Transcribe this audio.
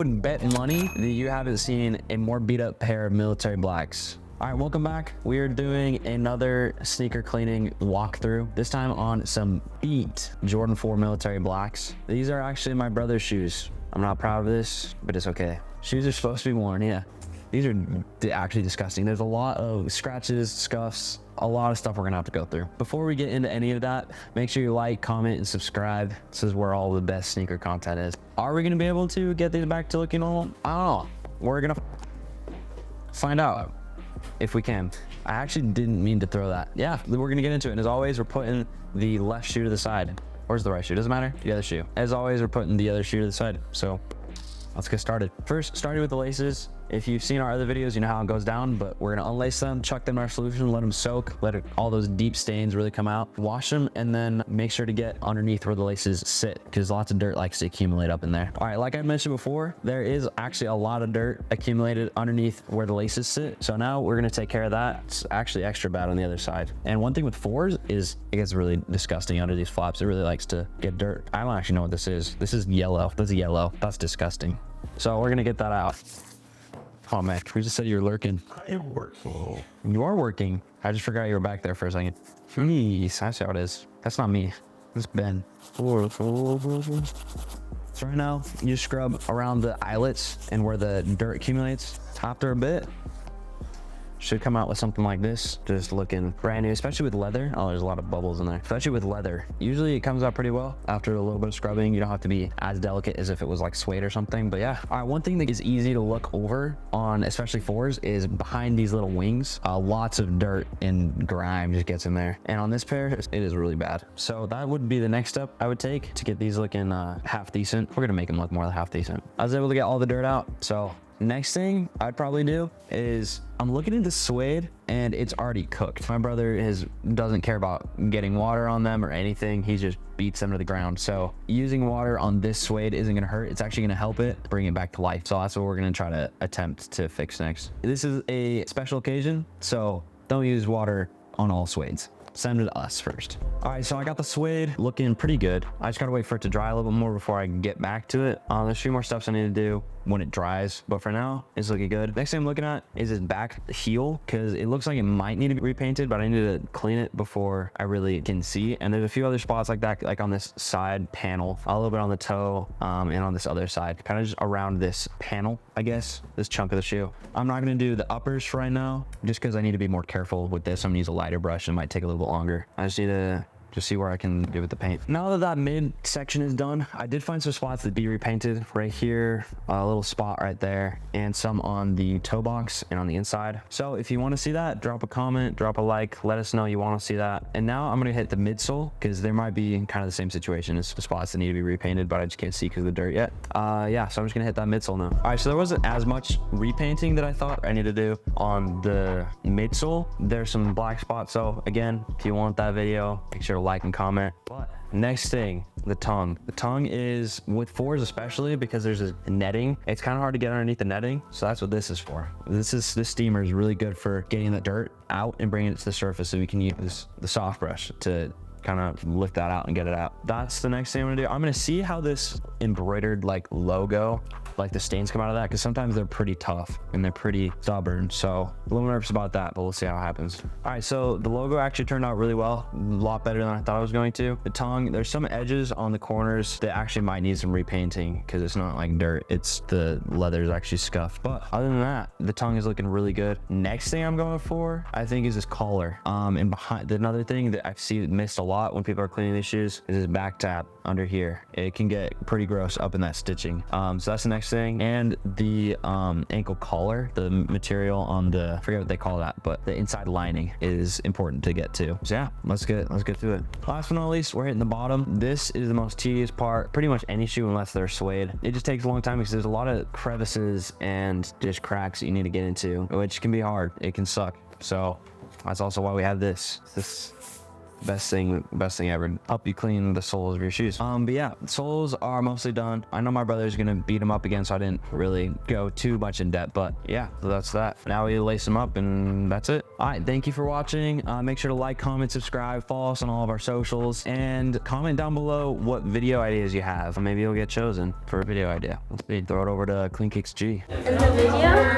Would bet money that you haven't seen a more beat up pair of military blacks. All right, welcome back. We are doing another sneaker cleaning walkthrough, this time on some beat Jordan 4 military blacks. These are actually my brother's shoes. I'm not proud of this, but it's okay. Shoes are supposed to be worn, yeah. These are actually disgusting. There's a lot of scratches, scuffs, a lot of stuff we're gonna have to go through. Before we get into any of that, make sure you like, comment, and subscribe. This is where all the best sneaker content is. Are we gonna be able to get these back to looking normal? I don't know. We're gonna find out if we can. I actually didn't mean to throw that. Yeah, we're gonna get into it. And as always, we're putting the left shoe to the side. Where's the right shoe? Doesn't matter, the other shoe. As always, we're putting the other shoe to the side. So let's get started. First, starting with the laces. If you've seen our other videos, you know how it goes down, but we're gonna unlace them, chuck them in our solution, let them soak, all those deep stains really come out, wash them, and then make sure to get underneath where the laces sit, because lots of dirt likes to accumulate up in there. All right, like I mentioned before, there is actually a lot of dirt accumulated underneath where the laces sit. So now we're gonna take care of that. It's actually extra bad on the other side. And one thing with fours is it gets really disgusting under these flops. It really likes to get dirt. I don't actually know what this is. This is yellow. That's yellow. That's disgusting. So we're gonna get that out. Oh man, we just said you were lurking. I am working. You are working. I just forgot you were back there for a second. Jeez, that's how it is. That's not me. That's Ben. So right now, you scrub around the eyelets and where the dirt accumulates. After a bit, should come out with something like this, just looking brand new, especially with leather. Oh, there's a lot of bubbles in there, especially with leather. Usually it comes out pretty well after a little bit of scrubbing. You don't have to be as delicate as if it was like suede or something, but yeah. All right, one thing that is easy to look over on, especially fours, is behind these little wings. Lots of dirt and grime just gets in there. And on this pair, it is really bad. So that would be the next step I would take to get these looking half decent. We're gonna make them look more than half decent. I was able to get all the dirt out, so next thing I'd probably do is I'm looking at the suede and it's already cooked. My brother doesn't care about getting water on them or anything. He just beats them to the ground. So using water on this suede isn't gonna hurt. It's actually gonna help it bring it back to life. So that's what we're gonna try to attempt to fix next. This is a special occasion, so don't use water on all suedes. Send it to us first. All right, so I got the suede looking pretty good. I just gotta wait for it to dry a little bit more before I can get back to it. There's a few more steps I need to do when it dries, but for now, it's looking good. Next thing I'm looking at is his back heel, because it looks like it might need to be repainted, but I need to clean it before I really can see. And there's a few other spots like that, like on this side panel, a little bit on the toe, and on this other side, kind of just around this panel, I guess, this chunk of the shoe. I'm not gonna do the uppers for right now, just because I need to be more careful with this. I'm gonna use a lighter brush. It might take a little bit longer. I just need to just see where I can do with the paint. Now that mid section is done, I did find some spots that be repainted. Right here, a little spot right there, and some on the toe box and on the inside. So if you want to see that, drop a comment, drop a like, let us know you want to see that. And now I'm gonna hit the midsole, because there might be kind of the same situation as the spots that need to be repainted, but I just can't see because of the dirt yet. Yeah, so I'm just gonna hit that midsole now. All right, so there wasn't as much repainting that I thought I needed to do on the midsole. There's some black spots, so again, if you want that video, make sure to like and comment. But next thing, the tongue. The tongue is, with fours especially, because there's a netting, it's kind of hard to get underneath the netting. So that's what this is for. This steamer is really good for getting the dirt out and bringing it to the surface, so we can use the soft brush to kind of lift that out and get it out. That's the next thing I'm gonna do. I'm gonna see how this embroidered like logo, like the stains come out of that, because sometimes they're pretty tough and they're pretty stubborn. So a little nervous about that, but we'll see how it happens. All right, so the logo actually turned out really well, a lot better than I thought it was going to. The tongue, there's some edges on the corners that actually might need some repainting, because it's not like dirt, it's the leather is actually scuffed. But other than that, the tongue is looking really good. Next thing I'm going for, I think, is this collar. And behind, another thing that I've seen missed a lot when people are cleaning these shoes is this back tab under here. It can get pretty gross up in that stitching. So that's the next thing. And the ankle collar, the material on the, I forget what they call that, but the inside lining is important to get to. So yeah, let's get to it. Last but not least, we're hitting the bottom. This is the most tedious part, pretty much any shoe unless they're suede. It just takes a long time because there's a lot of crevices and just cracks that you need to get into, which can be hard. It can suck. So that's also why we have this best thing ever. Help you clean the soles of your shoes. But yeah, soles are mostly done. I know my brother's gonna beat them up again, so I didn't really go too much in depth, but yeah, so that's that. Now we lace them up and that's it. All right, thank you for watching. Make sure to like, comment, subscribe, follow us on all of our socials, and comment down below what video ideas you have. Maybe you'll get chosen for a video idea. Let's see, throw it over to CleanKIXG. In the video,